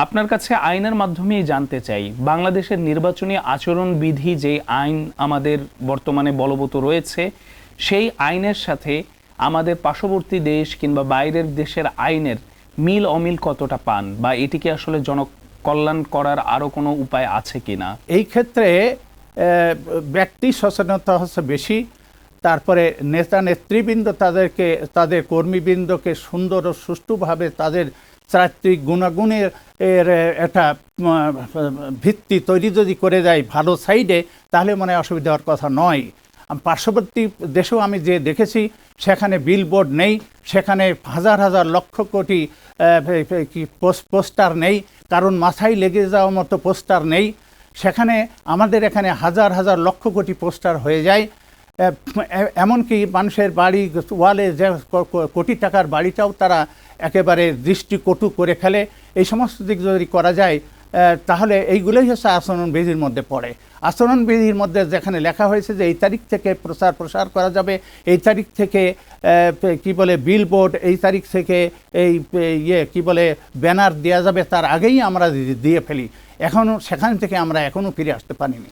আপনার কাছে আইনের মাধ্যমেই জানতে চাই, বাংলাদেশের নির্বাচনী আচরণবিধি যে আইন আমাদের বর্তমানে বলবৎ রয়েছে, সেই আইনের সাথে আমাদের পার্শ্ববর্তী দেশ কিংবা বাইরের দেশের আইনের মিল অমিল কতটা পান, বা এটিকে আসলে জনকল্যাণ করার আরও কোনো উপায় আছে কিনা? এই ক্ষেত্রে ব্যক্তি সচেতনতা হচ্ছে বেশি, তারপরে নেতা নেতৃবৃন্দ তাদের কর্মীবৃন্দকে সুন্দর ও সুষ্ঠুভাবে তাদের চারিত্রিক গুণাগুণের একটা ভিত্তি তৈরি যদি করে দেয় ভালো সাইডে, তাহলে মনে হয় অসুবিধা হওয়ার কথা নয়। পার্শ্ববর্তী দেশেও আমি যে দেখেছি, সেখানে বিলবোর্ড নেই, সেখানে হাজার হাজার লক্ষ কোটি পোস্টার নেই, কারণ মাথায় লেগে যাওয়ার মতো পোস্টার নেই। সেখানে আমাদের এখানে হাজার হাজার লক্ষ কোটি পোস্টার হয়ে যায়। এমনকি মানুষের বাড়ি ওয়ালে যে কোটি টাকার বাড়িটাও তারা একেবারে দৃষ্টিকটু করে ফেলে। এই সমস্ত দিক যদি করা যায়, তাহলে এইগুলোই হচ্ছে আচরণবিধির মধ্যে পড়ে। আচরণবিধির মধ্যে যেখানে লেখা হয়েছে যে এই তারিখ থেকে প্রসার করা যাবে, এই তারিখ থেকে কি বলে বিলবোর্ড, এই তারিখ থেকে এই কি বলে ব্যানার দেওয়া যাবে, তার আগেই আমরা দিয়ে ফেলি। সেখান থেকে আমরা এখনও ফিরে আসতে পারিনি।